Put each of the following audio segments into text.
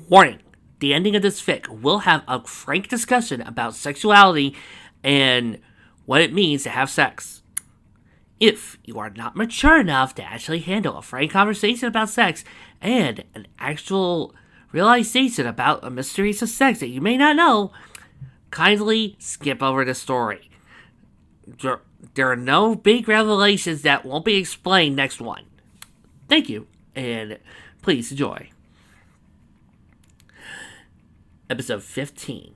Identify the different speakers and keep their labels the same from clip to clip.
Speaker 1: Warning. The ending of this fic will have a frank discussion about sexuality and what it means to have sex. If you are not mature enough to actually handle a frank conversation about sex and an actual realization about the mysteries of sex that you may not know, kindly skip over the story. There are no big revelations that won't be explained next one. Thank you, and please enjoy. Episode 15.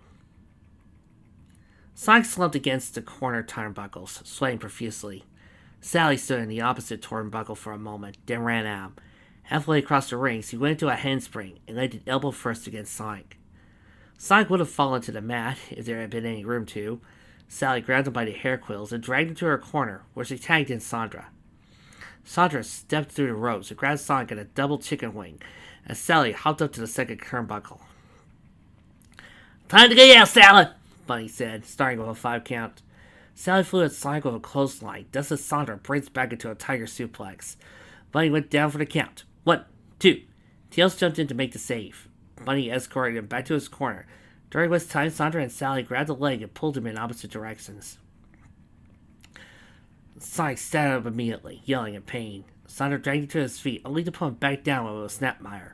Speaker 1: Sonic slumped against the corner turnbuckles, sweating profusely. Sally stood in the opposite turnbuckle for a moment, then ran out. Halfway across the rings, he went into a handspring and landed elbow first against Sonic. Sonic would have fallen to the mat if there had been any room to. Sally grabbed him by the hair quills and dragged him to her corner, where she tagged in Sandra. Sandra stepped through the ropes and grabbed Sonic in a double chicken wing, as Sally hopped up to the second turnbuckle. "Time to get out, Sally," Bunny said, starting with a 5 count. Sally flew at Sonic with a clothesline, just as Sandra braced back into a tiger suplex. Bunny went down for the count. 1, 2. Tails jumped in to make the save. Bunny escorted him back to his corner, during which time Sandra and Sally grabbed a leg and pulled him in opposite directions. Sonic sat up immediately, yelling in pain. Sandra dragged him to his feet, only to put him back down with a snapmire.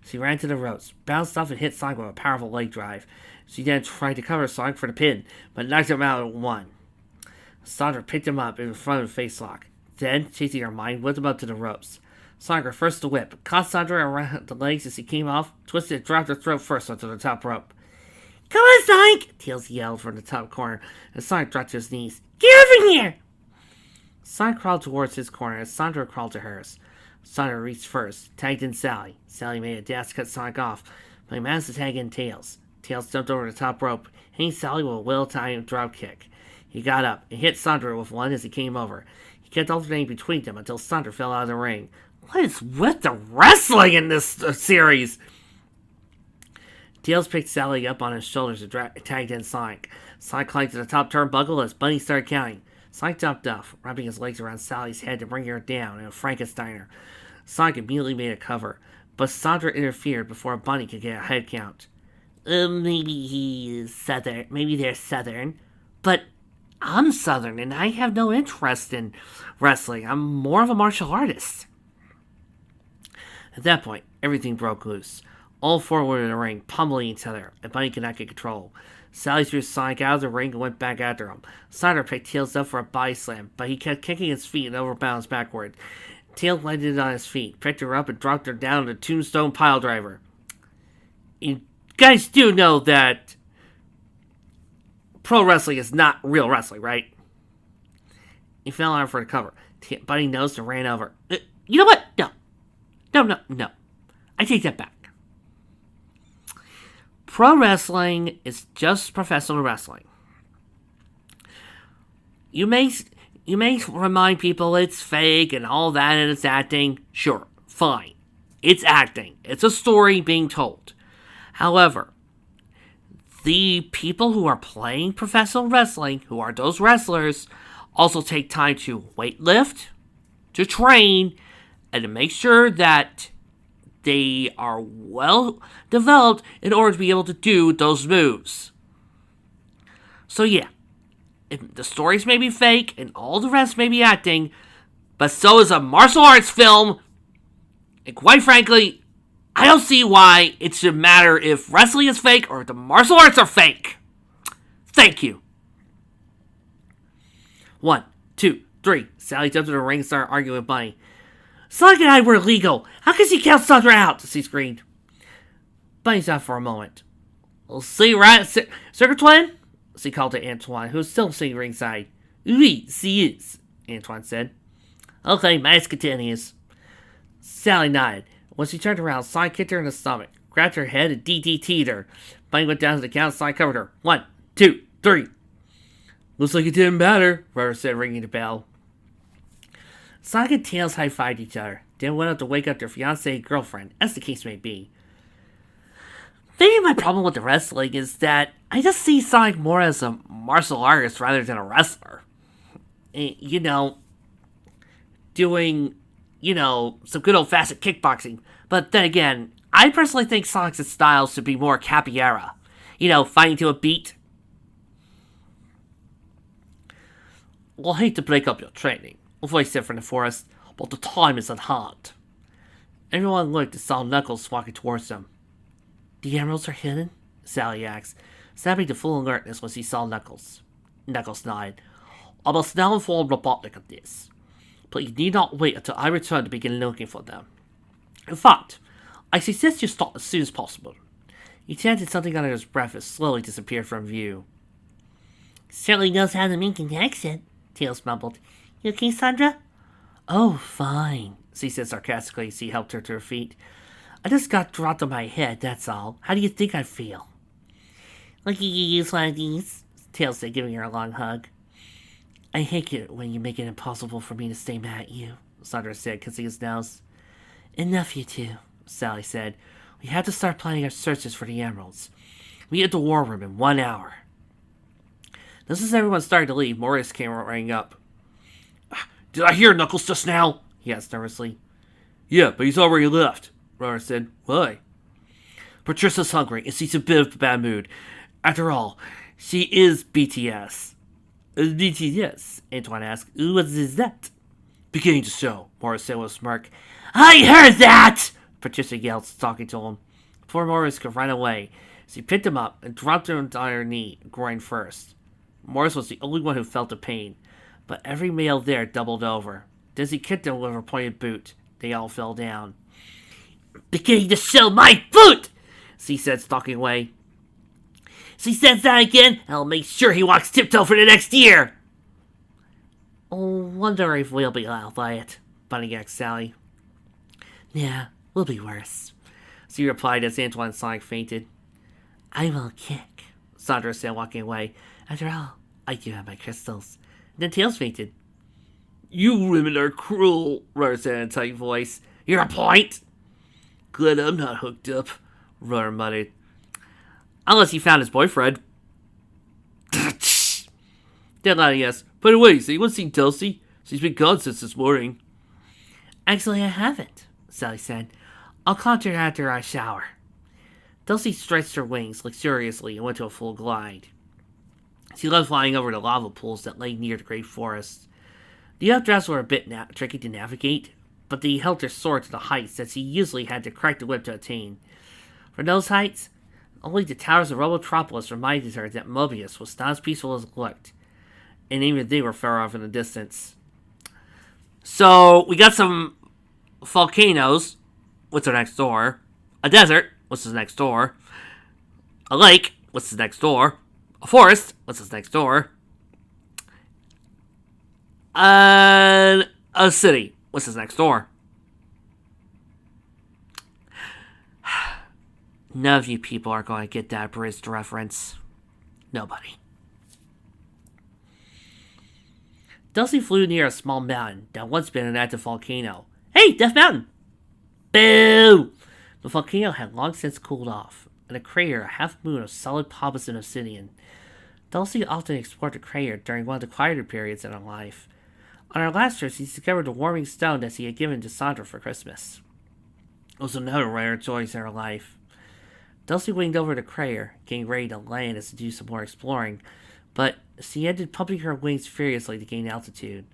Speaker 1: She ran to the ropes, bounced off and hit Sonic with a powerful leg drive. She then tried to cover Sonic for the pin, but knocked him out at 1. Sandra picked him up in front of the face lock. Then, chasing her mind, whipped him up to the ropes. Sonic reversed the whip, caught Sandra around the legs as he came off, twisted and dropped her throat first onto the top rope. "Come on, Sonic!" Tails yelled from the top corner, and Sonic dropped to his knees. "Get over here!" Sonic crawled towards his corner as Sandra crawled to hers. Sandra reached first, tagged in Sally. Sally made a dash to cut Sonic off, but he managed to tag in Tails. Tails jumped over the top rope, hitting Sally with a well-timed drop kick. He got up and hit Sandra with one as he came over. He kept alternating between them until Sandra fell out of the ring. What is with the wrestling in this series? Tails picked Sally up on his shoulders and tagged in Sonic. Sonic climbed to the top turnbuckle as Bunny started counting. Sonic jumped off, wrapping his legs around Sally's head to bring her down in a Frankensteiner. Sonic immediately made a cover, but Sandra interfered before Bunny could get a head count. Maybe he is Southern. Maybe they're Southern. But I'm Southern, and I have no interest in wrestling. I'm more of a martial artist. At that point, everything broke loose. All four were in the ring, pummeling each other, and Bunny could not get control. Sally threw Sonic out of the ring and went back after him. Sandra picked Tails up for a body slam, but he kept kicking his feet and overbalanced backward. Tails landed on his feet, picked her up, and dropped her down to Tombstone Piledriver. You guys do know that pro wrestling is not real wrestling, right? He fell on her for the cover. Bunny nosed and ran over. You know what? No. I take that back. Pro wrestling is just professional wrestling. You may remind people it's fake and all that and it's acting. Sure, fine. It's acting. It's a story being told. However, the people who are playing professional wrestling, who are those wrestlers, also take time to weightlift, to train, and to make sure that they are well developed in order to be able to do those moves. So yeah, the stories may be fake and all the rest may be acting, but so is a martial arts film. And quite frankly, I don't see why it should matter if wrestling is fake or if the martial arts are fake. Thank you. 1, 2, 3. Sally jumped in the ring and started arguing with Bunny. Sonic and I were illegal. How can she count Sandra out? She screamed. Bunny stopped for a moment. We'll see, right, Circle Twin? She called to Antoine, who was still sitting ringside. Oui, she is, Antoine said. Okay, match continues. Sally nodded. When she turned around, Sonic kicked her in the stomach, grabbed her head, and DDT'd her. Bunny went down to the count, Sonic covered her. 1, 2, 3. Looks like it didn't matter, Rubber said, ringing the bell. Sonic and Tails high-fived each other, then went up to wake up their fiancée girlfriend, as the case may be. Maybe my problem with the wrestling is that I just see Sonic more as a martial artist rather than a wrestler. You know, doing, some good old-fashioned kickboxing. But then again, I personally think Sonic's style should be more capoeira. You know, fighting to a beat. Well, I hate to break up your training, a voice said from the forest, but the time is at hand. Everyone looked and saw Knuckles walking towards them. The emeralds are hidden? Sally asked, snapping to full alertness when she saw Knuckles. Knuckles nodded. I must now inform Robotnik of this, but you need not wait until I return to begin looking for them. In fact, I suggest you start as soon as possible. He chanted something under his breath as slowly disappeared from view. Certainly knows how to make an accent, Tails mumbled. You okay, Sandra? Oh, fine, she said sarcastically as he helped her to her feet. I just got dropped on my head, that's all. How do you think I feel? Lucky you use one of these, Tails said, giving her a long hug. I hate it when you make it impossible for me to stay mad at you, Sandra said, kissing his nose. Enough, you two, Sally said. We have to start planning our searches for the emeralds. Meet at the war room in 1 hour. Just as everyone started to leave, Morris came running up. Did I hear Knuckles just now? He asked nervously. Yeah, but he's already left, Roar said. Why? Patricia's hungry, and she's a bit of a bad mood. After all, she is BTS. BTS? Antoine asked. What is that? Beginning to show, Morris said with a smirk. I heard that! Patricia yelled, talking to him. Before Morris could run away, she picked him up and dropped him on her knee, groin first. Morris was the only one who felt the pain, but every male there doubled over. Then she kicked him with her pointed boot. They all fell down. Beginning to show my boot! She said, stalking away. She says that again, and I'll make sure he walks tiptoe for the next year! Oh, wonder if we'll be allowed by it, Bunny asked Sally. Yeah, we'll be worse, she replied as Antoine and Sonic fainted. I will kick, Sandra said, walking away. After all, I do have my crystals. And then Tails fainted. You women are cruel, Roar said in a tight voice. You're a point? Glad I'm not hooked up, Roar muttered. Unless he found his boyfriend. Deadline, yes. By the way, has anyone seen Dulcie? She's been gone since this morning. Actually, I haven't, Sally said. I'll contact her after I shower. Dulcie stretched her wings luxuriously and went to a full glide. She loved flying over the lava pools that lay near the great forest. The updrafts were a bit tricky to navigate, but they helped her soar to the heights that she usually had to crack the whip to attain. From those heights, only the towers of Robotropolis reminded her that Mobius was not as peaceful as it looked, and even they were far off in the distance. So, we got some volcanoes, which are next door, a desert, which is next door, a lake, which is next door, a forest, which is next door, and a city, which is next door. None of you people are going to get that bridge reference. Nobody. Dulcie flew near a small mountain that once been an active volcano. Hey, Death Mountain! Boo! The volcano had long since cooled off, and the crater a half-moon of solid polished obsidian. Dulcie often explored the crater during one of the quieter periods in her life. On her last trip, she discovered the warming stone that she had given to Sandra for Christmas. It was another rare choice in her life. Dulcie winged over the crater, getting ready to land as to do some more exploring, but she ended pumping her wings furiously to gain altitude.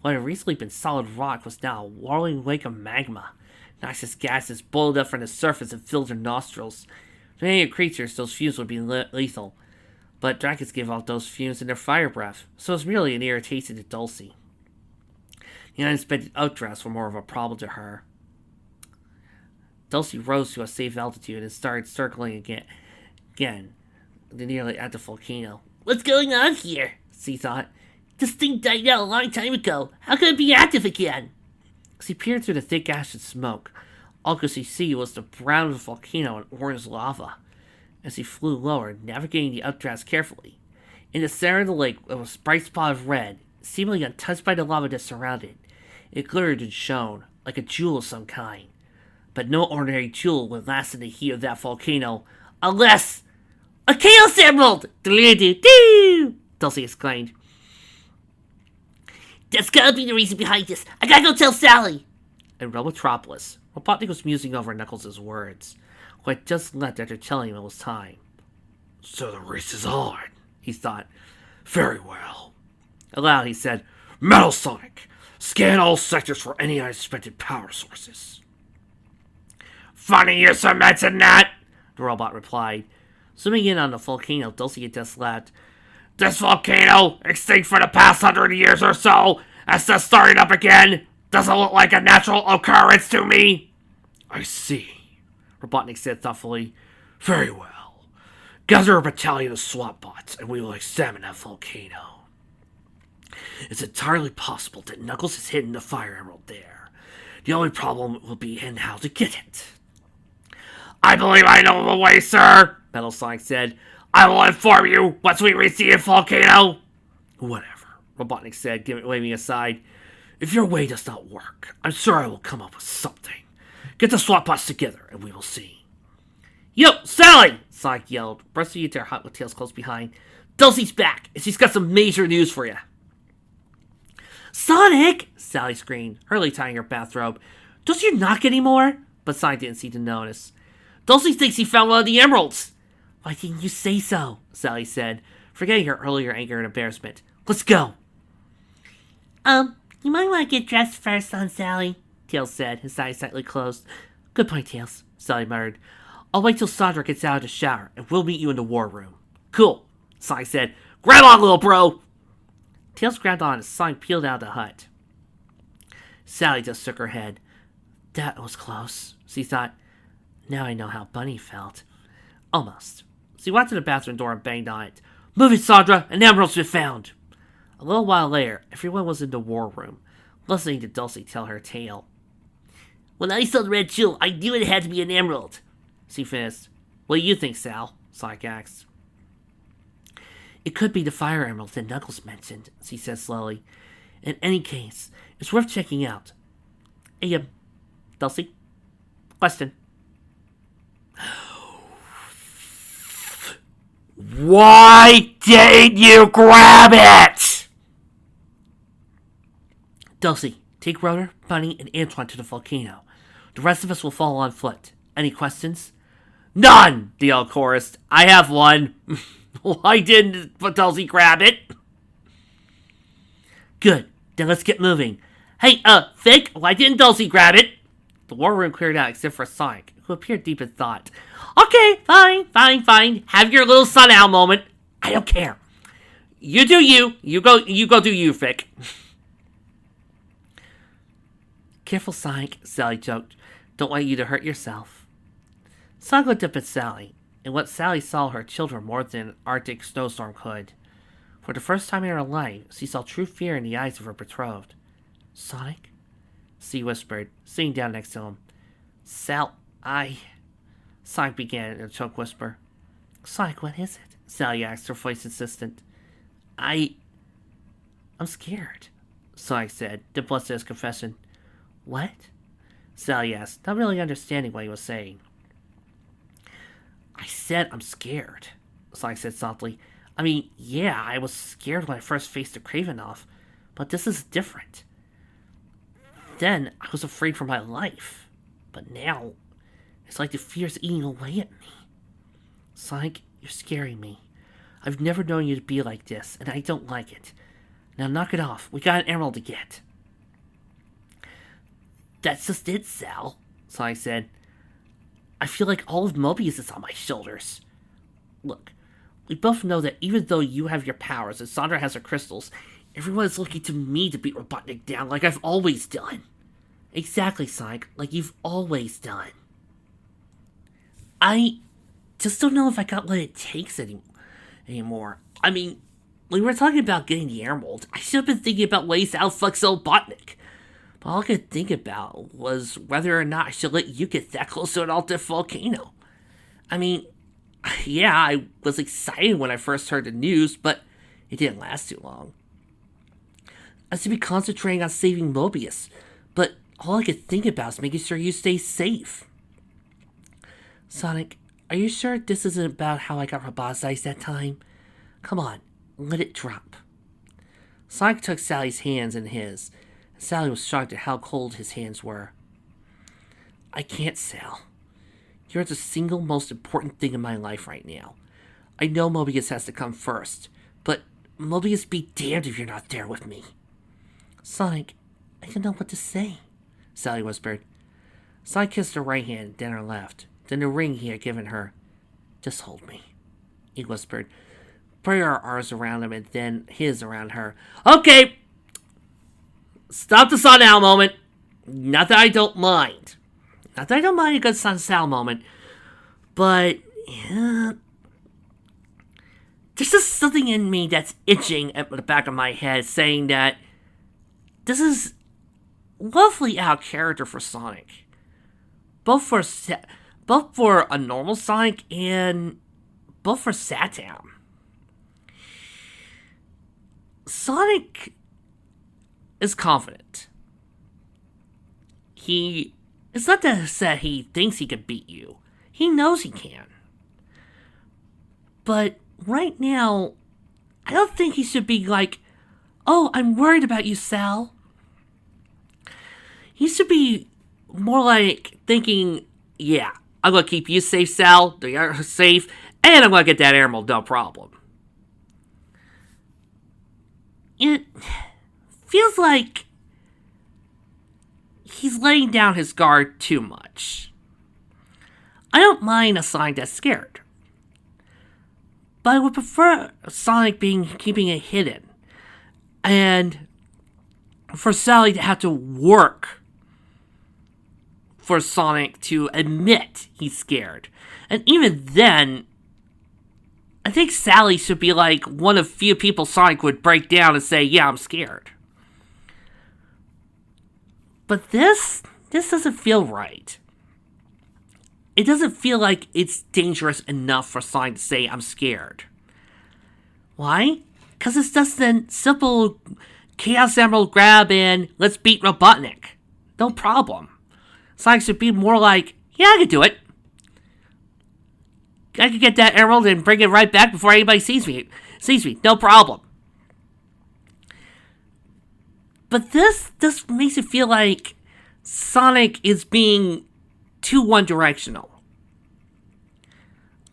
Speaker 1: What had recently been solid rock was now a whirling wake of magma. Noxious gases boiled up from the surface and filled her nostrils. To many creatures, those fumes would be lethal, but dragons give off those fumes in their fire breath, so it was merely an irritation to Dulcie. The unexpected updrafts were more of a problem to her. Dulcie rose to a safe altitude and started circling again, nearly at the volcano. What's going on here? She thought. This thing died out a long time ago. How could it be active again? She peered through the thick ash and smoke. All could she see was the brown volcano and orange lava. As she flew lower, navigating the updrafts carefully, in the center of the lake was a bright spot of red, seemingly untouched by the lava that surrounded it. It glittered and shone, like a jewel of some kind. But no ordinary jewel would last in the heat of that volcano, unless... A Chaos Emerald! Dulcie exclaimed. That's gotta be the reason behind this. I gotta go tell Sally! In Robotropolis, Robotnik was musing over Knuckles' words, who had just left after telling him it was time. So the race is on, he thought. Very well. Aloud, he said, Metal Sonic, scan all sectors for any unexpected power sources. Funny you should mention that, the robot replied. Zooming in on the volcano, Dulcie had just laughed. This volcano, extinct for the past 100 years or so, has just started up again. Doesn't look like a natural occurrence to me. I see, Robotnik said thoughtfully. Very well. Gather a battalion of SWAT bots, and we will examine that volcano. It's entirely possible that Knuckles has hidden the Fire Emerald there. The only problem will be in how to get it. I believe I know the way, sir, Metal Sonic said. I will inform you once we reach the volcano. Whatever, Robotnik said, waving aside. If your way does not work, I'm sure I will come up with something. Get the SWAT bots together, and we will see. Yo, Sally! Sonic yelled, bursting into her hut with Tails close behind. Dulcie's back, and she's got some major news for you. Sonic! Sally screamed, hurriedly tying her bathrobe. Don't you knock anymore? But Sonic didn't seem to notice. Dulcie thinks he found one of the emeralds. Why didn't you say so? Sally said, forgetting her earlier anger and embarrassment. Let's go. You might want to get dressed first, son Sally, Tails said, his eyes slightly closed. Good point, Tails, Sally muttered. I'll wait till Sandra gets out of the shower, and we'll meet you in the war room. Cool, Sonic said. Grab on, little bro! Tails grabbed on as Sonic peeled out of the hut. Sally just shook her head. That was close, she thought. Now I know how Bunny felt. Almost. She walked to the bathroom door and banged on it. Move it, Sandra! An emerald's been found! A little while later, everyone was in the war room, listening to Dulcie tell her tale. When I saw the red jewel, I knew it had to be an emerald, she finished. What do you think, Sal? Sonic asked. It could be the fire emerald that Knuckles mentioned, she said slowly. In any case, it's worth checking out. Hey, Dulcie? Question. Why didn't you grab it? Dulcie, take Rotor, Bunny, and Antoine to the volcano. The rest of us will follow on foot. Any questions? None, they all chorused. I have one. Why didn't Dulcie grab it? Good, then let's get moving. Hey, Vic, why didn't Dulcie grab it? The war room cleared out except for Sonic, who appeared deep in thought. Okay, fine. Have your little sun owl moment. I don't care. You do you. You go do you, Vic. Careful, Sonic, Sally joked. Don't want you to hurt yourself. Sonic looked up at Sally, and what Sally saw her children more than an Arctic snowstorm could. For the first time in her life, she saw true fear in the eyes of her betrothed. Sonic? She whispered, sitting down next to him. Sonic began in a choked whisper. Sonic, what is it? Sally asked, her voice insistent. I'm scared, Sonic said, then busted his confession. What? Sally asked, not really understanding what he was saying. I said I'm scared, Sonic said softly. I mean, yeah, I was scared when I first faced the Kravinoff, but this is different. Then I was afraid for my life, but now it's like the fear's eating away at me. Sonic, you're scaring me. I've never known you to be like this, and I don't like it. Now knock it off. We got an emerald to get. That's just it, Sal, Sonic said. I feel like all of Mobius is on my shoulders. Look, we both know that even though you have your powers and Sandra has her crystals, everyone is looking to me to beat Robotnik down like I've always done. Exactly, Sonic, like you've always done. I just don't know if I got what it takes anymore. I mean, when we were talking about getting the emerald, I should have been thinking about ways to outflex Robotnik. But all I could think about was whether or not I should let you get that close to an Alta volcano. I mean, yeah, I was excited when I first heard the news, but it didn't last too long. I should be concentrating on saving Mobius, but all I could think about is making sure you stay safe. Sonic, are you sure this isn't about how I got roboticized that time? Come on, let it drop. Sonic took Sally's hands in his. Sally was shocked at how cold his hands were. I can't, Sal. You're the single most important thing in my life right now. I know Mobius has to come first, but Mobius be damned if you're not there with me. Sonic, I don't know what to say, Sally whispered. Sonic kissed her right hand, then her left, then the ring he had given her. Just hold me, he whispered, putting her arms around him and then his around her. Okay! Stop the Son Owl moment. Not that I don't mind. Not that I don't mind a good Son Sal moment, but yeah, there's just something in me that's itching at the back of my head saying that this is lovely out of character for Sonic. Both for a normal Sonic and both for SATAM. Sonic is confident. It's not that he thinks he could beat you. He knows he can. But right now, I don't think he should be like, oh, I'm worried about you, Sal. He should be more like thinking, yeah, I'm going to keep you safe, Sal. You're safe. And I'm going to get that emerald, no problem. It feels like he's laying down his guard too much. I don't mind a Sonic that's scared, but I would prefer Sonic keeping it hidden, and for Sally to have to work for Sonic to admit he's scared. And even then, I think Sally should be like one of few people Sonic would break down and say, yeah, I'm scared. But this doesn't feel right. It doesn't feel like it's dangerous enough for Sonic to say, I'm scared. Why? Because it's just a simple Chaos Emerald grab and let's beat Robotnik. No problem. Sonic should be more like, yeah, I can do it. I can get that emerald and bring it right back before anybody sees me. No problem. But this makes it feel like Sonic is being too one-directional.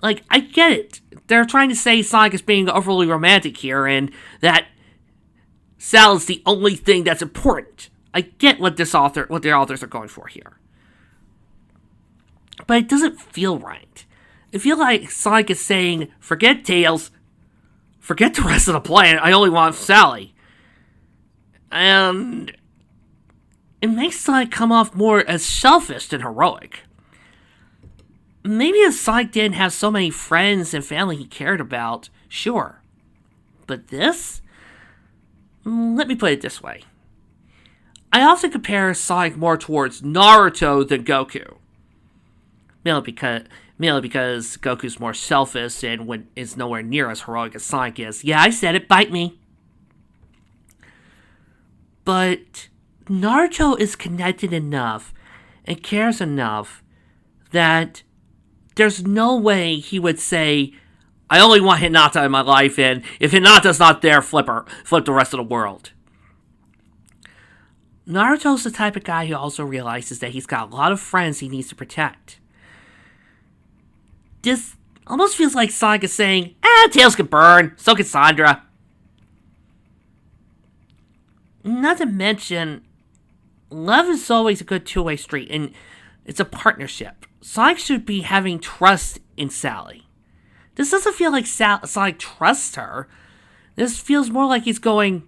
Speaker 1: Like, I get it. They're trying to say Sonic is being overly romantic here and that Sal is the only thing that's important. I get what the authors are going for here. But it doesn't feel right. It feels like Sonic is saying, forget Tails, forget the rest of the planet, I only want Sally. And it makes Sonic come off more as selfish than heroic. Maybe if Sonic didn't have so many friends and family he cared about, sure. But this? Let me put it this way. I often compare Sonic more towards Naruto than Goku. Mainly because Goku's more selfish and is nowhere near as heroic as Sonic is. Yeah, I said it, bite me. But Naruto is connected enough and cares enough that there's no way he would say, I only want Hinata in my life, and if Hinata's not there, flip the rest of the world. Naruto's the type of guy who also realizes that he's got a lot of friends he needs to protect. This almost feels like Sonic is saying, Tails can burn, so can Sandra. Not to mention, love is always a good two-way street, and it's a partnership. Sonic should be having trust in Sally. This doesn't feel like Sonic trusts her. This feels more like he's going,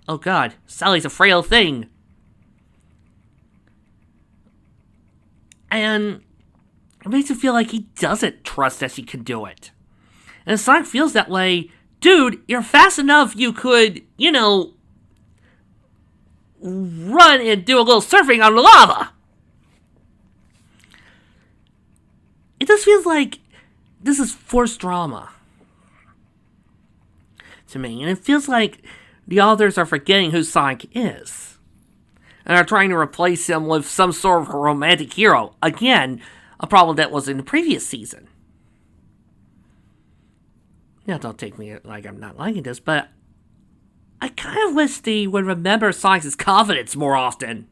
Speaker 1: oh god, Sally's a frail thing. And it makes it feel like he doesn't trust that she can do it. And Sonic feels that way. Dude, you're fast enough you could, run and do a little surfing on the lava. It just feels like this is forced drama to me. And it feels like the authors are forgetting who Sonic is. And are trying to replace him with some sort of romantic hero. Again, a problem that was in the previous season. Now, don't take me like I'm not liking this, but I kind of wish they would remember Sonic's confidence more often.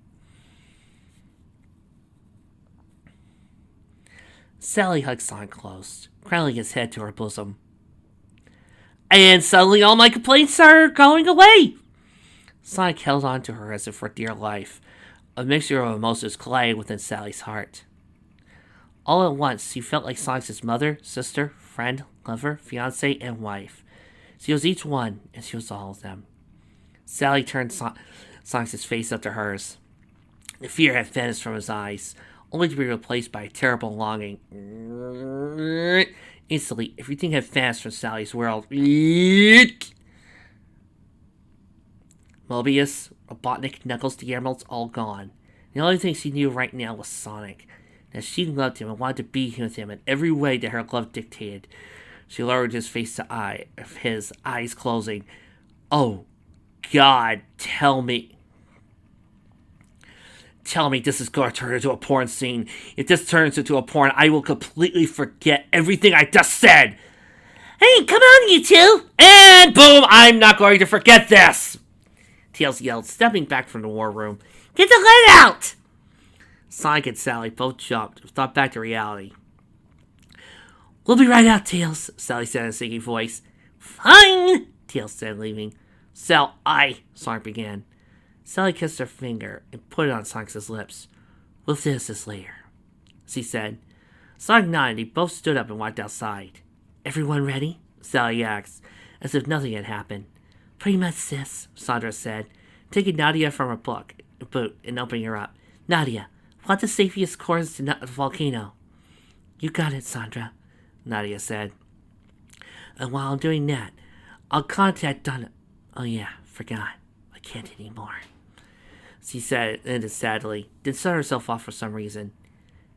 Speaker 1: Sally hugged Sonic close, cradling his head to her bosom. And suddenly all my complaints are going away. Sonic held on to her as if for dear life. A mixture of emotions collided within Sally's heart. All at once, she felt like Sonic's mother, sister, friend, lover, fiancé, and wife. She was each one, and she was all of them. Sally turned Sonic's face up to hers. The fear had vanished from his eyes, only to be replaced by a terrible longing. Instantly, everything had vanished from Sally's world. Mobius, Robotnik, Knuckles, the Emeralds, all gone. The only thing she knew right now was Sonic. As she loved him and wanted to be with him in every way that her love dictated. She lowered his face to his eyes closing. Oh, God, tell me. Tell me this is going to turn into a porn scene. If this turns into a porn, I will completely forget everything I just said. Hey, come on, you two. And boom, I'm not going to forget this. Tails yelled, stepping back from the war room. Get the lead out! Sonic and Sally both jumped, thought back to reality. We'll be right out, Tails, Sally said in a singing voice. Fine, Tails said, leaving. Sal, Sonic began. Sally kissed her finger and put it on Sonic's lips. We'll finish this later, she said. Sonic nodded and they both stood up and walked outside. Everyone ready? Sally asked, as if nothing had happened. Pretty much, sis, Sandra said, taking Nadia from her boot and opening her up. Nadia, what the safest course to the volcano? You got it, Sandra, Nadia said. And while I'm doing that, I'll contact Donna. Oh yeah, forgot. I can't anymore. She said it, ended sadly, then shut herself off for some reason.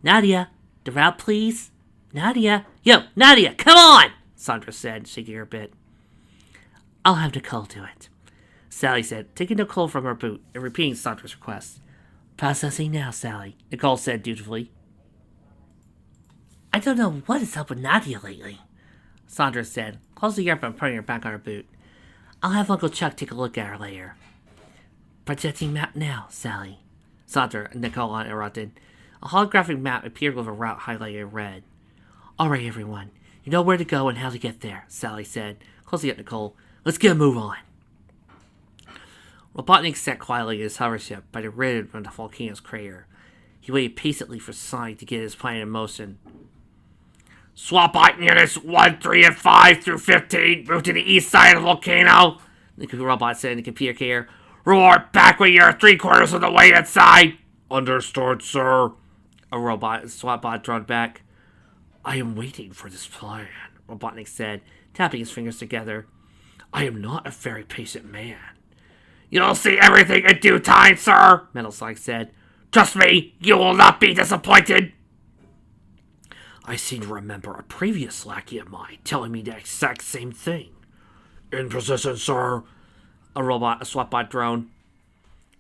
Speaker 1: Nadia, the route, please? Nadia? Yo, Nadia, come on! Sandra said, shaking her a bit. I'll have Nicole do it, Sally said, taking Nicole from her boot and repeating Sandra's request. Processing now, Sally, Nicole said dutifully. I don't know what is up with Nadia lately, Sandra said, closing her up and putting her back on her boot. I'll have Uncle Chuck take a look at her later. Projecting map now, Sally, Sandra and Nicole interrupted. A holographic map appeared with a route highlighted in red. All right, everyone. You know where to go and how to get there, Sally said, closing up Nicole. Let's get a move on. Robotnik sat quietly in his hovership by the rim of the volcano's crater. He waited patiently for Sonic to get his plan in motion. Swap out units 1, 3, and 5 through 15. Move to the east side of the volcano, the robot said in the computer care. Report back when you're 3/4 of the way inside. Understood, sir. A SWAT bot droned back. I am waiting for this plan, Robotnik said, tapping his fingers together. I am not a very patient man. You'll see everything in due time, sir, Metal Sonic said. Trust me, you will not be disappointed. I seem to remember a previous lackey of mine telling me the exact same thing. In position, sir. A SWAT bot droned.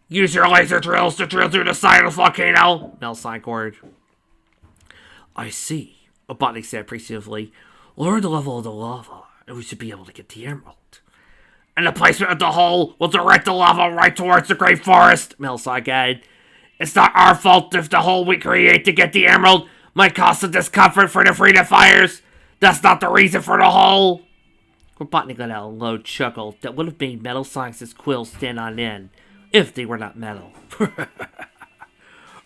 Speaker 1: Use your laser drills to drill through the side of the volcano, Metal Sonic ordered. I see, Robotnik said appreciatively. Lower the level of the lava, and we should be able to get the emerald. And the placement of the hole will direct the lava right towards the Great Forest, Metal Sonic added. It's not our fault if the hole we create to get the emerald might cause some discomfort for the freedom fighters. That's not the reason for the hole. Robotnik let out a low chuckle that would have made Metal Sonic's quills stand on end, if they were not metal.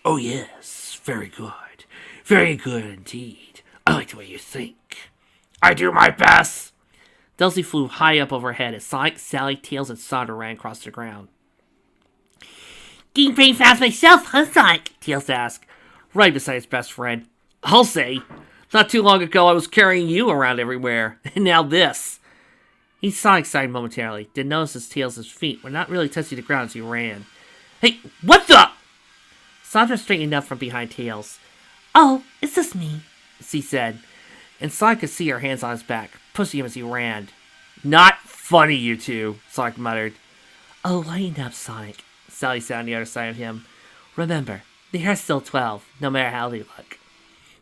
Speaker 1: Oh yes, very good. Very good indeed. I like the way you think. I do my best. Delsey flew high up overhead as Sonic, Sally, Tails, and Sandra ran across the ground. Getting pretty fast myself, huh, Sonic? Tails asked, right beside his best friend. I'll say. Not too long ago I was carrying you around everywhere, and now this. He saw excited momentarily, then noticed his Tails' feet were not really touching the ground as he ran. Hey, what the? Sandra straightened up from behind Tails. Oh, it's just me, she said, and Sonic could see her hands on his back, pushing him as he ran. Not funny, you two, Sonic muttered. Oh, lighten up, Sonic, Sally said on the other side of him. Remember, they are still 12, no matter how they look.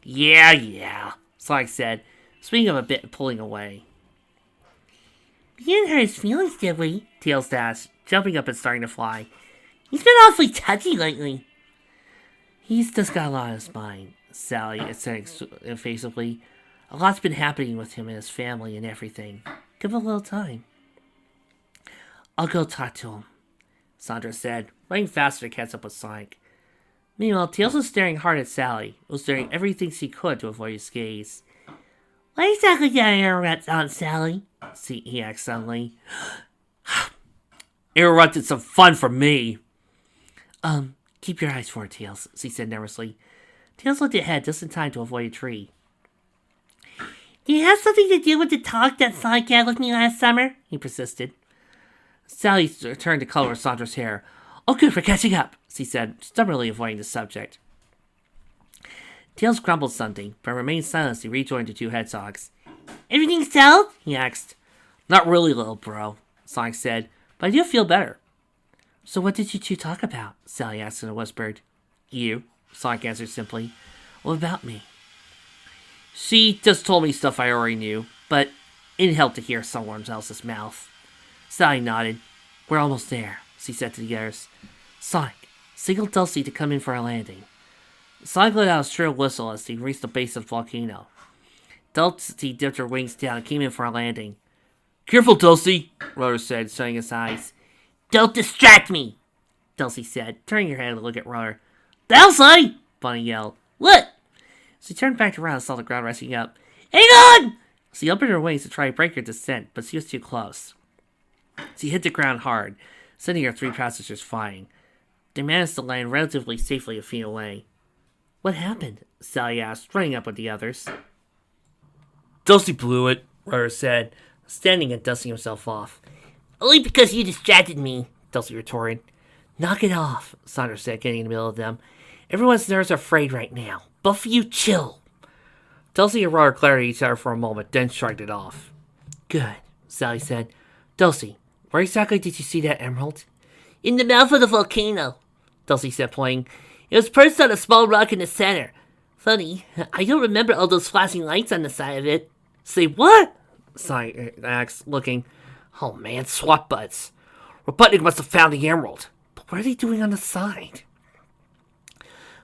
Speaker 1: Yeah, Sonic said, swinging him a bit and pulling away. We didn't hurt his feelings, did we? Tails asked, jumping up and starting to fly. He's been awfully touchy lately. He's just got a lot on his mind, Sally said evasively. A lot's been happening with him and his family and everything. Give him a little time. I'll go talk to him, Sandra said, running faster to catch up with Sonic. Meanwhile, Tails was staring hard at Sally, who was doing everything she could to avoid his gaze. What exactly did I interrupt on, Sally? He asked suddenly. Interrupted some fun for me. Keep your eyes forward, Tails, she said nervously. Tails looked ahead just in time to avoid a tree. Do you have something to do with the talk that Sonic had with me last summer? He persisted. Sally turned to color Sandra's hair. Oh, good, for catching up, she said, stubbornly avoiding the subject. Tails grumbled something, but remained silent as he rejoined the two hedgehogs. Everything settled? He asked. Not really, little bro, Sonic said, but I do feel better. So what did you two talk about? Sally asked in a whisper. You, Sonic answered simply. What about me? She just told me stuff I already knew, but it helped to hear someone else's mouth. Sally nodded. We're almost there, she said to the others. Sonic, signal Dulcie to come in for a landing. Sonic let out a shrill whistle as he reached the base of the volcano. Dulcie dipped her wings down and came in for a landing. Careful, Dulcie, Rudder said, shutting his eyes. Don't distract me, Dulcie said, turning her head to look at Rudder. Dulcie! Bunny yelled. What? She turned back around and saw the ground resting up. Hang on! She opened her wings to try to break her descent, but she was too close. She hit the ground hard, sending her three passengers flying. They managed to land relatively safely a feet away. What happened? Sally asked, running up with the others. Dulcie blew it, Rudder said, standing and dusting himself off. Only because you distracted me, Dulcie retorted. Knock it off, Sandra said, getting in the middle of them. Everyone's nerves are frayed right now. Both of you chill. Dulcie and Rudder glared at each other for a moment, then shrugged it off. Good, Sally said. Dulcie, where exactly did you see that emerald? In the mouth of the volcano, Dulcie said, pointing. It was perched on a small rock in the center. Funny, I don't remember all those flashing lights on the side of it. Say what? Sonic asked, looking. Oh man, swap butts. Robotnik must have found the emerald. But what are they doing on the side?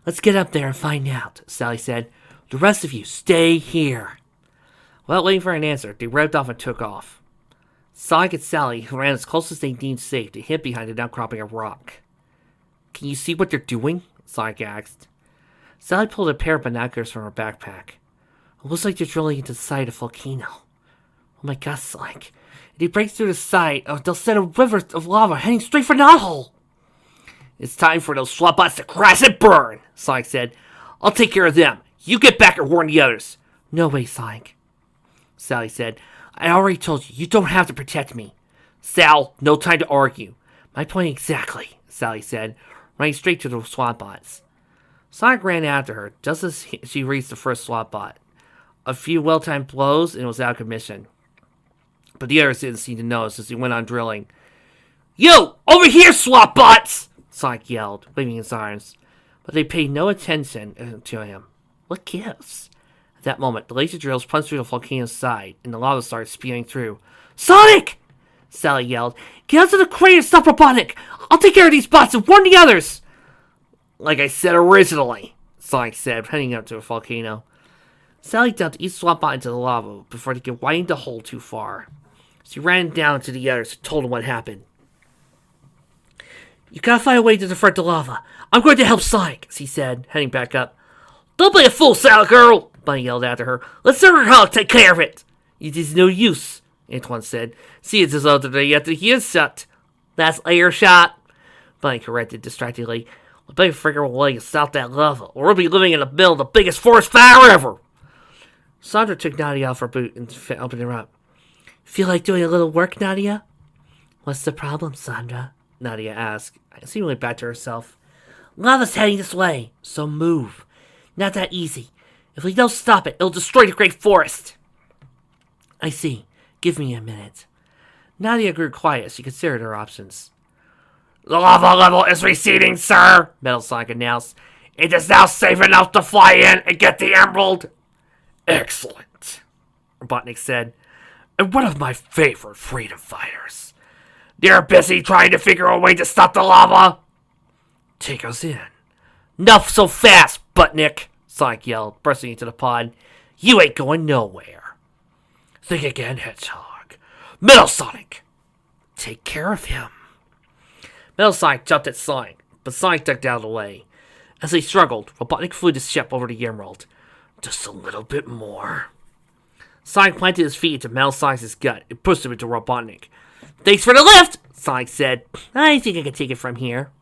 Speaker 1: Let's get up there and find out, Sally said. The rest of you, stay here. Without waiting for an answer, they revved off and took off. Sonic and Sally ran as close as they deemed safe to hid behind an outcropping of rock. Can you see what they're doing? Sonic asked. Sally pulled a pair of binoculars from her backpack. It looks like they're drilling into the side of the volcano. Oh my god, Sonic. If they break through the side, they'll set a river of lava heading straight for that hole. It's time for those swapbots to crash and burn, Sonic said. I'll take care of them. You get back and warn the others. No way, Sonic, Sally said. I already told you, you don't have to protect me. Sal, no time to argue. My point exactly, Sally said, running straight to the swapbots. Sonic ran after her, just as she reached the first swapbot. A few well-timed blows, and it was out of commission. But the others didn't seem to notice as he went on drilling. Yo, over here, swapbots! Sonic yelled, waving his arms. But they paid no attention to him. What gives? At that moment, the laser drills punched through the volcano's side, and the lava started spewing through. Sonic! Sally yelled. Get out to the crate and stop Robotnik! I'll take care of these bots and warn the others! Like I said originally, Sonic said, heading up to the volcano. Sally dumped each swapbot into the lava before they could widen the hole too far. She ran down to the others and told them what happened. You gotta find a way to divert the lava. I'm going to help Sonic, she said, heading back up. Don't be a fool, Sally girl, Bunny yelled after her. Let's let her help take care of it. It is no use, Antoine said. See, it's as though they yet to hear shut. That's air shot, Bunny corrected distractedly. We better figure out a way to stop that lava, or we'll be living in the middle of the biggest forest fire ever. Sandra took Nadia off her boot and opened her up. Feel like doing a little work, Nadia? What's the problem, Sandra? Nadia asked, seemingly back to herself. Lava's heading this way, so move. Not that easy. If we don't stop it, it'll destroy the great forest. I see. Give me a minute. Nadia grew quiet as she considered her options. The lava level is receding, sir, Metal Sonic announced. It is now safe enough to fly in and get the emerald. Excellent, Robotnik said. And one of my favorite freedom fighters. They're busy trying to figure a way to stop the lava. Take us in. Not so fast, Buttnik, Sonic yelled, bursting into the pod. You ain't going nowhere. Think again, Hedgehog. Metal Sonic! Take care of him. Metal Sonic jumped at Sonic, but Sonic ducked out of the way. As he struggled, Robotnik flew the ship over the Emerald. Just a little bit more. Sonic planted his feet into Metal Sonic's gut and pushed him into Robotnik. Thanks for the lift, Sonic said. I think I can take it from here.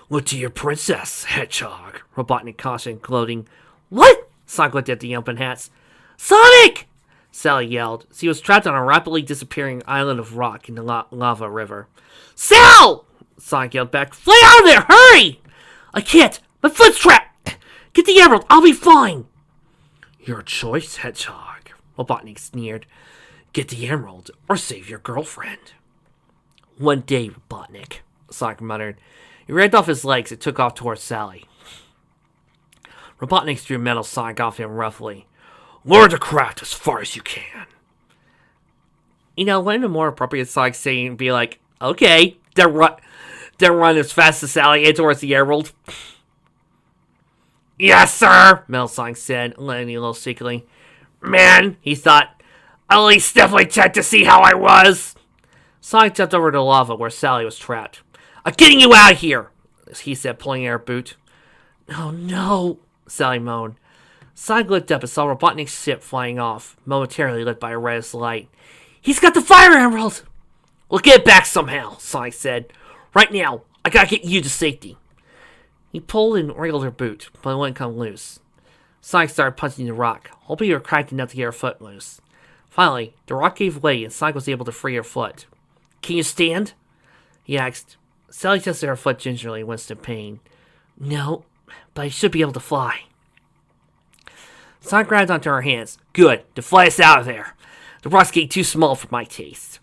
Speaker 1: Look to your princess, Hedgehog, Robotnik cautioned, gloating. What? Sonic looked at the open hats. Sonic! Sally yelled. She was trapped on a rapidly disappearing island of rock in the lava river. Sal! Sonic yelled back. Fly out of there! Hurry! I can't! My foot's trapped! Get the emerald! I'll be fine! Your choice, Hedgehog, Robotnik sneered. Get the emerald or save your girlfriend. One day, Robotnik, Sonic muttered. He ripped off his legs and took off towards Sally. Robotnik threw Metal Sonic off him roughly. Lower the craft as far as you can. You know, wouldn't a more appropriate Sonic saying be like, okay, then run as fast as Sally and towards the emerald? Yes, sir, Metal Sonic said, landing a little shakily. Man, he thought, I'll at least definitely check to see how I was. Sonic jumped over to the lava where Sally was trapped. I'm getting you out of here, he said, pulling at her boot. Oh no, Sally moaned. Sonic looked up and saw Robotnik's ship flying off, momentarily lit by a reddish light. He's got the fire emerald! We'll get it back somehow, Sonic said. Right now, I gotta get you to safety. He pulled and wriggled her boot, but it wouldn't come loose. Sonic started punching the rock, hoping it were cracked enough to get her foot loose. Finally, the rock gave way and Sonic was able to free her foot. Can you stand? He asked. Sally tested her foot gingerly and winced in pain. No, but I should be able to fly. Sonic grabbed onto her hands. Good, to fly us out of there. The rock's getting too small for my taste.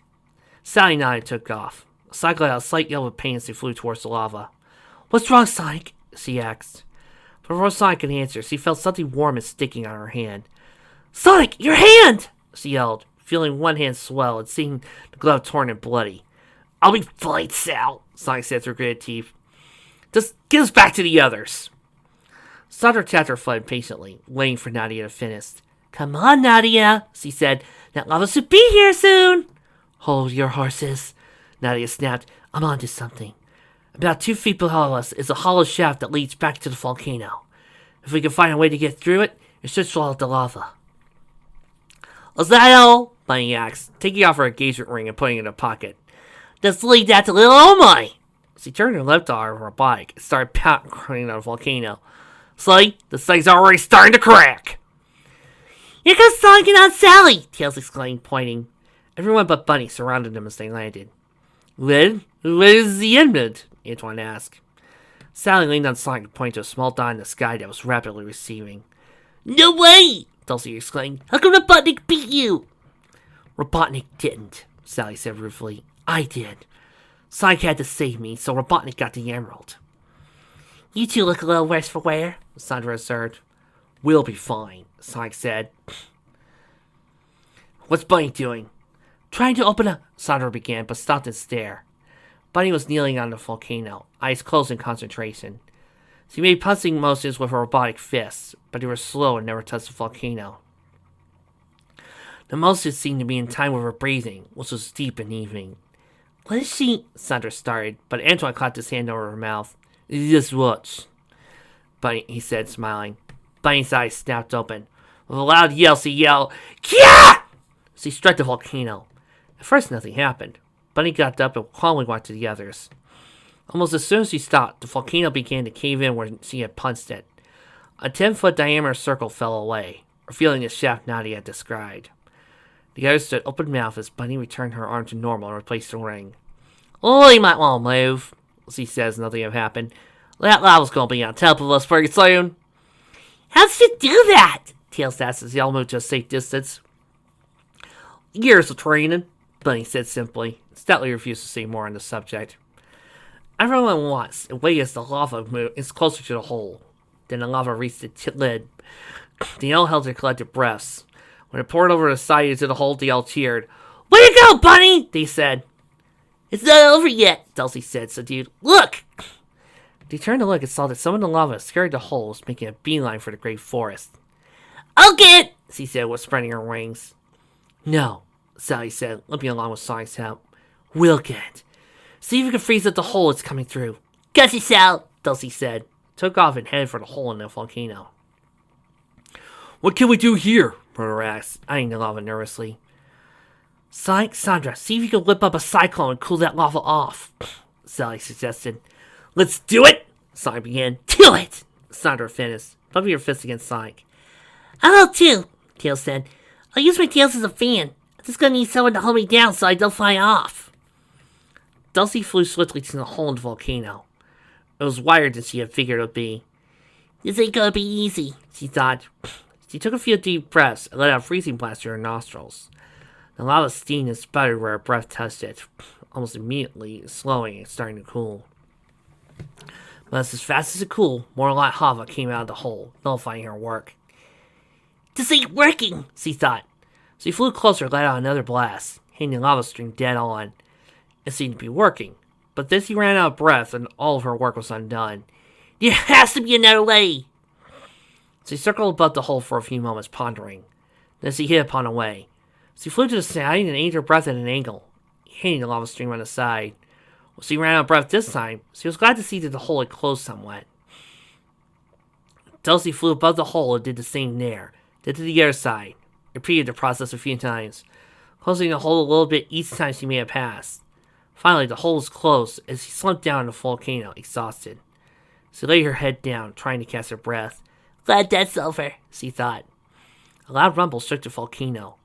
Speaker 1: Sally nodded and took off. Sonic let out a slight yell of pain as he flew towards the lava. What's wrong, Sonic? She asked. But before Sonic could answer, she felt something warm and sticking on her hand. Sonic, your hand! She yelled, feeling one hand swell and seeing the glove torn and bloody. I'll be fine, Sal, Sonic said through gritted teeth. Just get us back to the others. Sonic tapped her foot impatiently, waiting for Nadia to finish. Come on, Nadia, she said. That lava should be here soon. Hold your horses, Nadia snapped. I'm onto something. About 2 feet below us is a hollow shaft that leads back to the volcano. If we can find a way to get through it, it should swallow the lava. Is that all? Bunny asked, taking off her engagement ring and putting it in her pocket. Just leave that to little Omai. She turned her left arm of her bike and started pounding on the volcano. See, this thing's already starting to crack. Here comes Sonic and Aunt Sally, Tails exclaimed, pointing. Everyone but Bunny surrounded them as they landed. Where is the emerald? Antoine asked. Sally leaned on Sonic to point to a small dot in the sky that was rapidly receding. No way! Dulcie exclaimed. How come Robotnik beat you? Robotnik didn't, Sally said ruefully. I did. Sonic had to save me, so Robotnik got the emerald. You two look a little worse for wear, Sandra observed. We'll be fine, Sonic said. What's Bunny doing? Trying to open a... Sandra began, but stopped and stared. Bunny was kneeling on the volcano, eyes closed in concentration. She made punching motions with her robotic fists, but they were slow and never touched the volcano. The motions seemed to be in time with her breathing, which was deep and even. What is she... Sandra started, but Antoine clapped his hand over her mouth. Just watch. Bunny, he said, smiling. Bunny's eyes snapped open. With a loud yell, she yelled, Kia! She struck the volcano. At first, nothing happened. Bunny got up and calmly walked to the others. Almost as soon as she stopped, the volcano began to cave in where she had punched it. A 10-foot diameter circle fell away, revealing the shaft Nadia had described. The others stood open-mouthed as Bunny returned her arm to normal and replaced the ring. Oh, you might want to move, she says nothing had happened. That lava's going to be on top of us pretty soon. How'd you do that? Tails asked as they all moved to a safe distance. Years of training, Bunny said simply, and stoutly refused to say more on the subject. Everyone watched and waited as the lava moved closer to the hole. Then the lava reached the lid. They all held their collective breaths. When it poured over the side into the hole, they all cheered. Way to go, Bunny! They said. It's not over yet, Dulcie said, subdued. Look! They turned to look and saw that some of the lava scared the hole was making a beeline for the great forest.
Speaker 2: I'll get!
Speaker 1: She said with spreading her wings. No, Sally said, limping along with Sonic's help. We'll get. See if you can freeze up the hole it's coming through.
Speaker 2: Gotcha, Sal,
Speaker 1: Dulcie said, took off and headed for the hole in the volcano. What can we do here? Murder asked, eyeing the lava nervously. Sonic, Sandra, see if you can whip up a cyclone and cool that lava off, Sally suggested. Let's do it, Sonic began.
Speaker 2: Do it,
Speaker 1: Sandra finished, pumping her fist against Sonic.
Speaker 2: I will too, Tails said. I'll use my tails as a fan. I'm just gonna need someone to hold me down so I don't fly off.
Speaker 1: Dulcie flew swiftly to the hole in the volcano. It was wider than she had figured it would be.
Speaker 2: This ain't gonna be easy,
Speaker 1: she thought. She took a few deep breaths and let out a freezing blast through her nostrils. The lava steamed and sputtered where her breath touched it, almost immediately slowing and starting to cool. But as fast as it cooled, more light lava came out of the hole, nullifying her work.
Speaker 2: This ain't working,
Speaker 1: she thought. She flew closer and let out another blast, hitting the lava stream dead on. It seemed to be working, but then she ran out of breath and all of her work was undone.
Speaker 2: There has to be another way.
Speaker 1: She circled above the hole for a few moments, pondering. Then she hit upon a way. She flew to the side and aimed her breath at an angle, hitting the lava stream on the side. When she ran out of breath this time, she was glad to see that the hole had closed somewhat. Dulcie flew above the hole and did the same there, then to the other side, repeated the process a few times, closing the hole a little bit each time she made a pass. Finally, the hole was closed as she slumped down in the volcano, exhausted. She laid her head down, trying to catch her breath.
Speaker 2: Glad that's over,
Speaker 1: she thought. A loud rumble shook the volcano.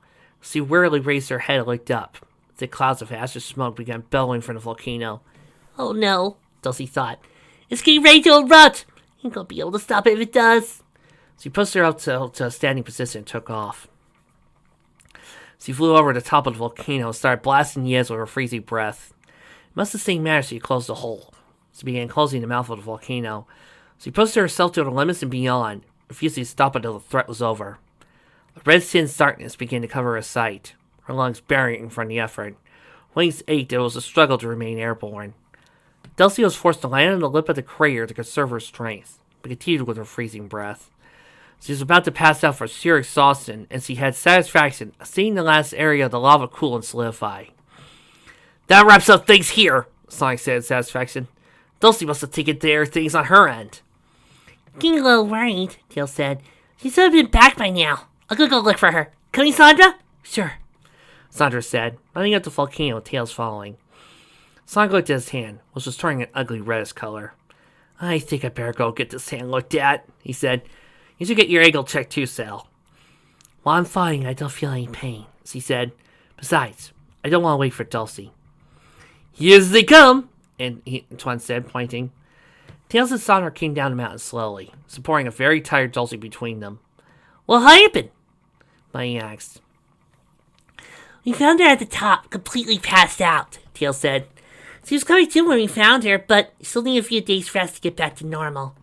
Speaker 1: She wearily raised her head and looked up. Thick clouds of ash and smoke began bellowing from the volcano.
Speaker 2: Oh no, Dulcie thought. It's getting ready to erupt. Ain't gonna be able to stop it if it does.
Speaker 1: She pushed her up to a standing position and took off. She flew over the top of the volcano and started blasting the edge with her freezing breath. It must have seemed matter she closed the hole. She began closing the mouth of the volcano. She pushed herself to the limits and beyond, refusing to stop until the threat was over. A red-tinged darkness began to cover her sight, her lungs burying from the effort. Wings ached and it was a struggle to remain airborne. Dulcie was forced to land on the lip of the crater to conserve her strength, but continued with her freezing breath. She was about to pass out for sheer exhaustion, and she had satisfaction seeing the last area of the lava cool and solidify. That wraps up things here, Sonic said in satisfaction. Dulcie must have taken care of things on her end.
Speaker 2: Getting a little worried, Tails said. She should have been back by now. I'll go look for her. Coming, Sandra?
Speaker 1: Sure, Sandra said, running up the volcano with Tails following. Sonic looked at his hand, which was turning an ugly reddish color. I think I better go get this hand looked at, he said. You should get your ankle checked too, Sal. While I'm fighting, I don't feel any pain, she said. Besides, I don't want to wait for Dulcie. Here they come, Antoine said, pointing. Tails and Sandra came down the mountain slowly, supporting a very tired Dulcie between them.
Speaker 2: What happened?
Speaker 1: Bunny asked.
Speaker 2: We found her at the top, completely passed out, Tails said. She was coming to when we found her, but she'll need a few days for us to get back to normal.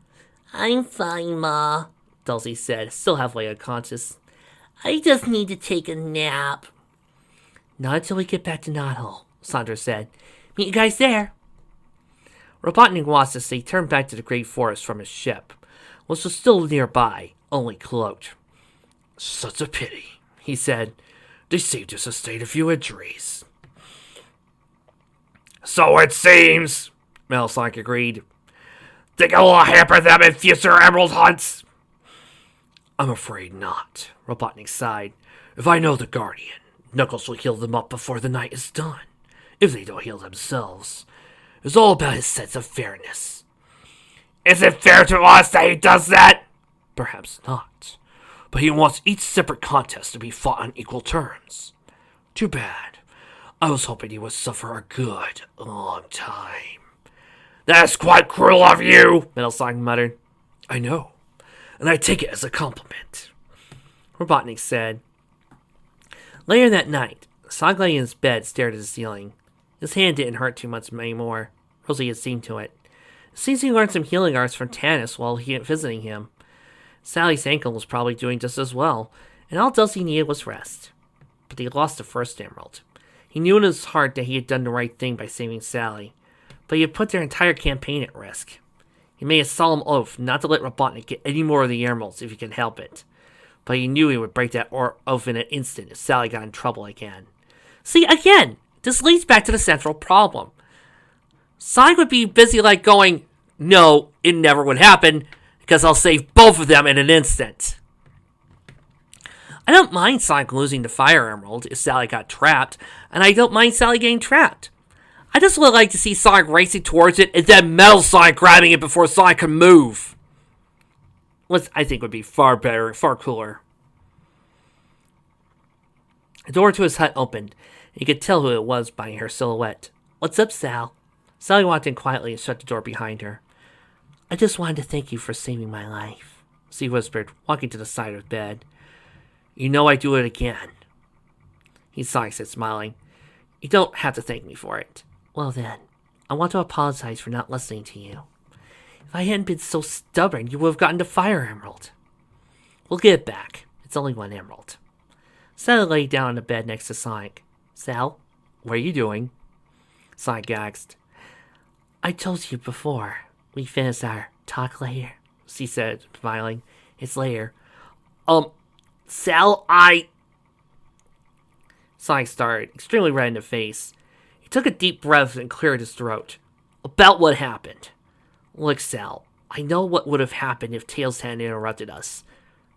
Speaker 2: I'm fine, Ma,
Speaker 1: Dulcie said, still halfway unconscious.
Speaker 2: I just need to take a nap.
Speaker 1: Not until we get back to Knothole, Sandra said. Meet you guys there. Robotnik watched as they turned back to the great forest from his ship, which was still nearby, only cloaked. Such a pity, he said. They seem to sustain a few injuries. So it seems, Metalsonic agreed. Think it will hamper them in future emerald hunts? I'm afraid not, Robotnik sighed. If I know the Guardian, Knuckles will heal them up before the night is done, if they don't heal themselves. It's all about his sense of fairness. Is it fair to us that he does that? Perhaps not. But he wants each separate contest to be fought on equal terms. Too bad. I was hoping he would suffer a good long time. That's quite cruel of you, Metalsonic muttered. I know, and I take it as a compliment, Robotnik said. Later that night, Sonic lay in his bed stared at the ceiling. His hand didn't hurt too much anymore. Rosie had seen to it. It seems he learned some healing arts from Tannis while visiting him. Sally's ankle was probably doing just as well, and all Dulcie needed was rest. But he lost the first emerald. He knew in his heart that he had done the right thing by saving Sally, but he had put their entire campaign at risk. He made a solemn oath not to let Robotnik get any more of the emeralds if he could help it. But he knew he would break that oath in an instant if Sally got in trouble again. See, again, this leads back to the central problem. Sonic would be busy going, no, it never would happen, because I'll save both of them in an instant. I don't mind Sonic losing the Fire Emerald if Sally got trapped, and I don't mind Sally getting trapped. I just would like to see Sonic racing towards it and then Metal Sonic grabbing it before Sonic can move. Which I think would be far better, far cooler. The door to his hut opened, and you could tell who it was by her silhouette. "What's up, Sal?" Sally walked in quietly and shut the door behind her. "I just wanted to thank you for saving my life," she whispered, walking to the side of the bed. "You know I'd do it again." Sonic said, smiling. "You don't have to thank me for it." "Well then, I want to apologize for not listening to you. If I hadn't been so stubborn, you would have gotten the Fire Emerald." "We'll get it back. It's only 1 emerald." Sally lay down on the bed next to Sonic. "Sal, what are you doing?" Sonic asked. "I told you before. We finished our talk later," she said, smiling. "It's later." Sal, Sonic started, extremely red in the face. He took a deep breath and cleared his throat. "About what happened?" "Look, Sal, I know what would have happened if Tails hadn't interrupted us,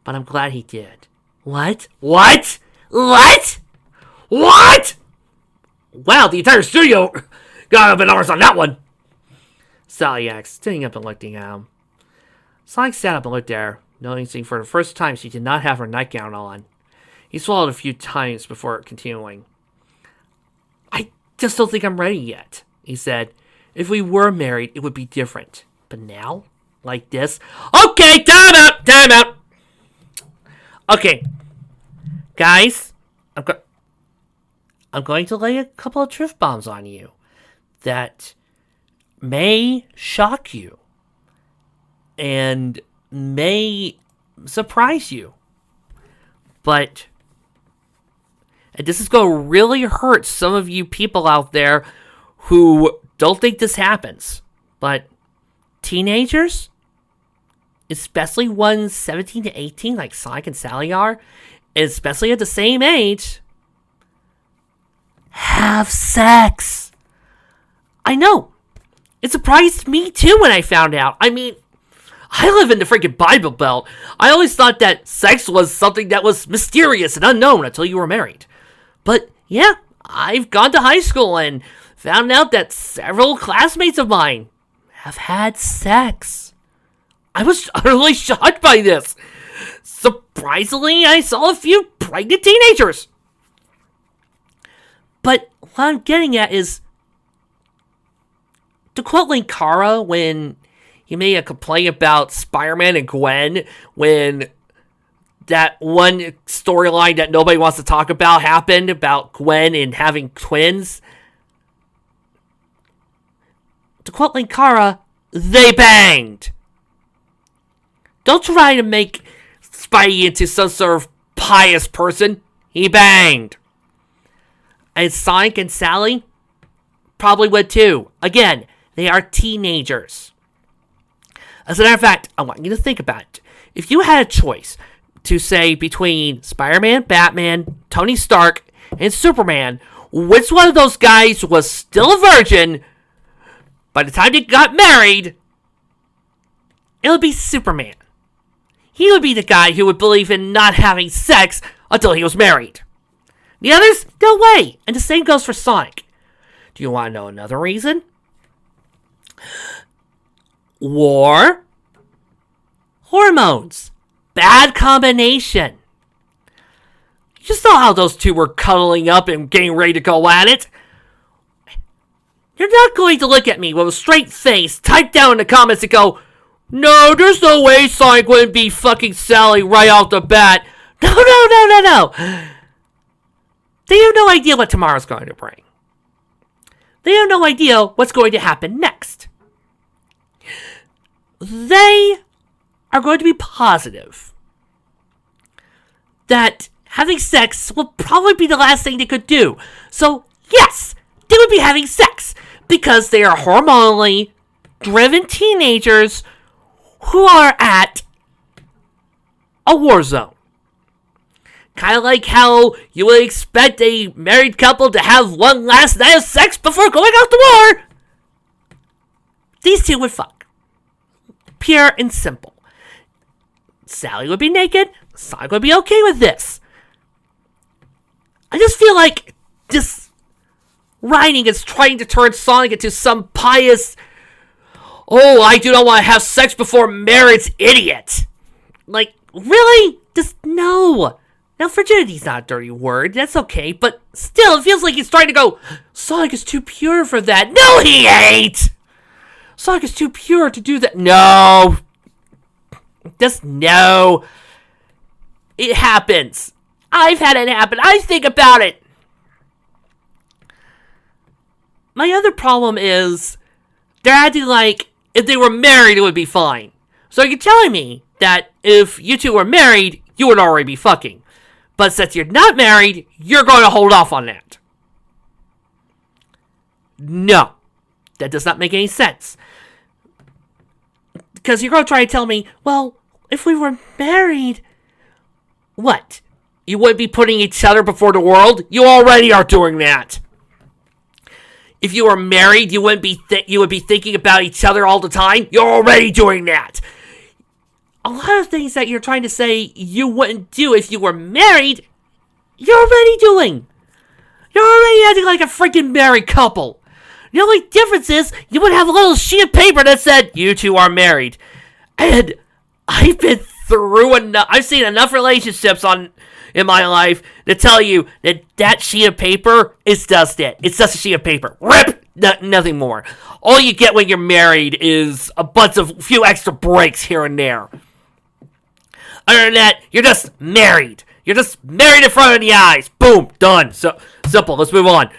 Speaker 1: but I'm glad he did." "What? What? What? What?" Wow, the entire studio got up in arms on that one. Sally asked, standing up and looking at him. Sonic sat up and looked at her, noticing for the first time she did not have her nightgown on. He swallowed a few times before continuing. "I just don't think I'm ready yet," he said. "If we were married, it would be different. But now, like this..." "Okay, time out! Okay, guys, I'm going to lay a couple of truth bombs on you that may shock you and may surprise you. But this is going to really hurt some of you people out there who don't think this happens. But teenagers, especially ones 17 to 18 like Sonic and Sally are, especially at the same age, have sex. I know. It surprised me too when I found out. I mean, I live in the freaking Bible Belt. I always thought that sex was something that was mysterious and unknown until you were married. But yeah, I've gone to high school and found out that several classmates of mine have had sex. I was utterly shocked by this. Surprisingly, I saw a few pregnant teenagers. But what I'm getting at is, to quote Linkara when he made a complaint about Spider-Man and Gwen, when that one storyline that nobody wants to talk about happened, about Gwen and having twins. To quote Linkara, they banged. Don't try to make Spidey into some sort of pious person. He banged. And Sonic and Sally probably would too. Again, they are teenagers. As a matter of fact, I want you to think about it. If you had a choice to say between Spider-Man, Batman, Tony Stark, and Superman, which one of those guys was still a virgin by the time they got married, it would be Superman. He would be the guy who would believe in not having sex until he was married. The others, no way. And the same goes for Sonic. Do you want to know another reason? War. Hormones. Bad combination. You just saw how those two were cuddling up and getting ready to go at it. You're not going to look at me with a straight face, type down in the comments and go, "No, there's no way Sonic wouldn't be fucking Sally right off the bat." No. They have no idea what tomorrow's going to bring. They have no idea what's going to happen next. They are going to be positive that having sex will probably be the last thing they could do. So, yes, they would be having sex because they are hormonally driven teenagers
Speaker 3: who are at a war zone. Kind of like how you would expect a married couple to have one last night of sex before going out to war. These two would fuck. Pure and simple. Sally would be naked. Sonic would be okay with this. I just feel like this writing is trying to turn Sonic into some pious, oh, I do not want to have sex before marriage, idiot. Like, really? Just no. Now, virginity's not a dirty word. That's okay. But still, it feels like he's trying to go, Sonic is too pure for that. No, he ain't. Sonic is too pure to do that. No. Just no. It happens. I've had it happen. I think about it. My other problem is they're acting like if they were married, it would be fine. So you're telling me that if you two were married, you would already be fucking. But since you're not married, you're going to hold off on that. No. That does not make any sense. Because you're going to try to tell me, well, if we were married, what? You wouldn't be putting each other before the world? You already are doing that. If you were married, you would be thinking about each other all the time? You're already doing that. A lot of things that you're trying to say you wouldn't do if you were married, you're already doing. You're already acting like a freaking married couple. The only difference is you would have a little sheet of paper that said, you two are married. And I've been through enough, I've seen enough relationships in my life to tell you that sheet of paper is just it. It's just a sheet of paper. RIP! Nothing more. All you get when you're married is a few extra breaks here and there. Other than that, you're just married. You're just married in front of the eyes. Boom. Done. So simple. Let's move on.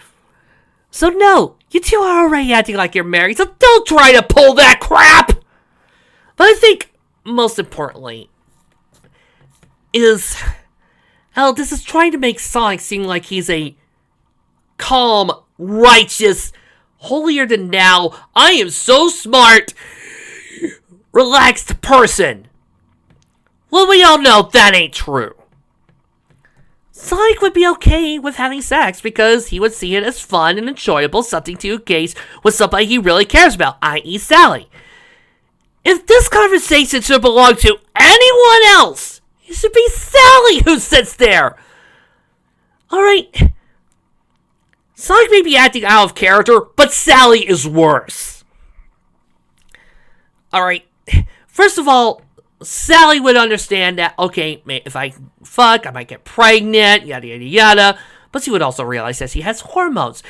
Speaker 3: So no, you two are already acting like you're married, so don't try to pull that crap! But I think, most importantly, is how this is trying to make Sonic seem like he's a calm, righteous, holier than thou, I am so smart, relaxed person. Well, we all know that ain't true. Sonic would be okay with having sex because he would see it as fun and enjoyable, something to engage with somebody he really cares about, i.e. Sally. If this conversation should belong to anyone else, it should be Sally who sits there. Alright, Sonic may be acting out of character, but Sally is worse. Alright, first of all, Sally would understand that, okay, if I fuck, I might get pregnant, yada yada yada, but she would also realize that she has hormones.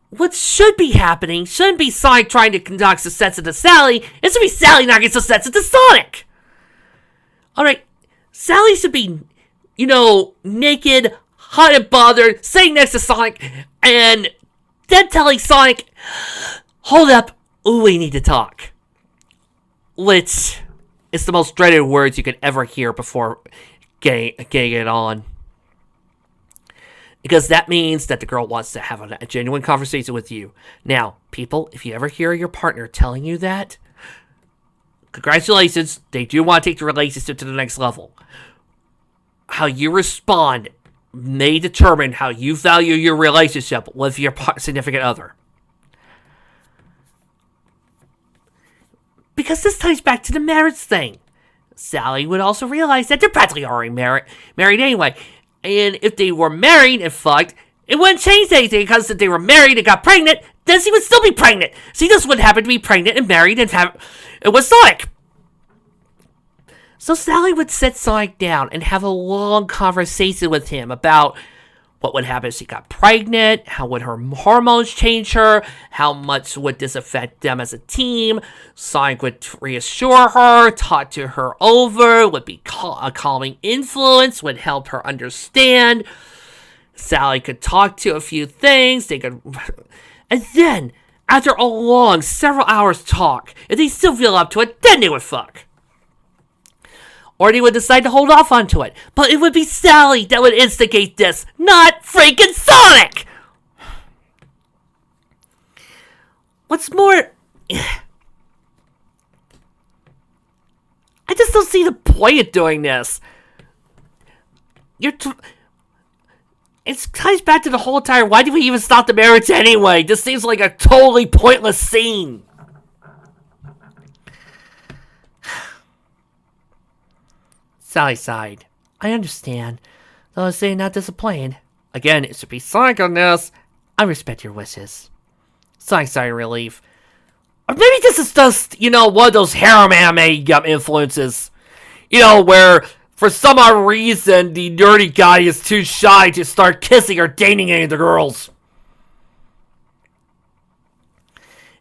Speaker 3: What should be happening shouldn't be Sonic trying to conduct the sense to Sally, it should be Sally not getting the sense to Sonic! Alright, Sally should be, naked, hot and bothered, sitting next to Sonic, and then telling Sonic, hold up, we need to talk. Which is the most dreaded words you could ever hear before getting it on. Because that means that the girl wants to have a genuine conversation with you. Now, people, if you ever hear your partner telling you that, congratulations, they do want to take the relationship to the next level. How you respond may determine how you value your relationship with your significant other. Because this ties back to the marriage thing. Sally would also realize that they're practically already married anyway. And if they were married and fucked, it wouldn't change anything because if they were married and got pregnant, then she would still be pregnant. She just would happen to be pregnant and married and it was Sonic. So Sally would sit Sonic down and have a long conversation with him about what would happen if she got pregnant, how would her hormones change her, how much would this affect them as a team. Sonic would reassure her, talk to her over, would be a calming influence, would help her understand. Sally could talk to a few things, and then, after a long, several hours talk, if they still feel up to it, then they would fuck. Or they would decide to hold off onto it. But it would be Sally that would instigate this, not freaking Sonic! What's more... I just don't see the point of doing this. It ties back to the whole entire, why did we even stop the marriage anyway? This seems like a totally pointless scene. Sally sighed. I understand, though I say not disappointed. Again, it should be Sonic on this. I respect your wishes. Sonic sighed in relief. Or maybe this is just, one of those harem anime influences. Where for some odd reason the nerdy guy is too shy to start kissing or dating any of the girls.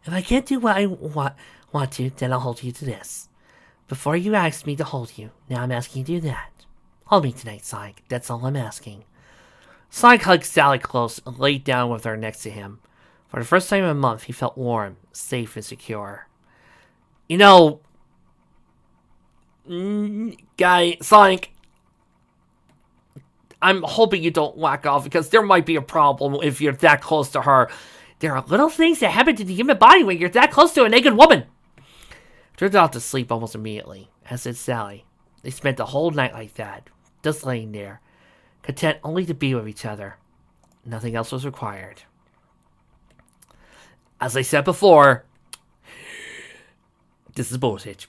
Speaker 3: If I can't do what I want to, then I'll hold you to this. Before you asked me to hold you, now I'm asking you to do that. Hold me tonight, Sonic. That's all I'm asking. Sonic hugged Sally close and laid down with her next to him. For the first time in a month, he felt warm, safe, and secure. Sonic, I'm hoping you don't whack off because there might be a problem if you're that close to her. There are little things that happen to the human body when you're that close to a naked woman. Drifted off to sleep almost immediately, as did Sally. They spent the whole night like that, just laying there, content only to be with each other. Nothing else was required. As I said before, this is bullshit.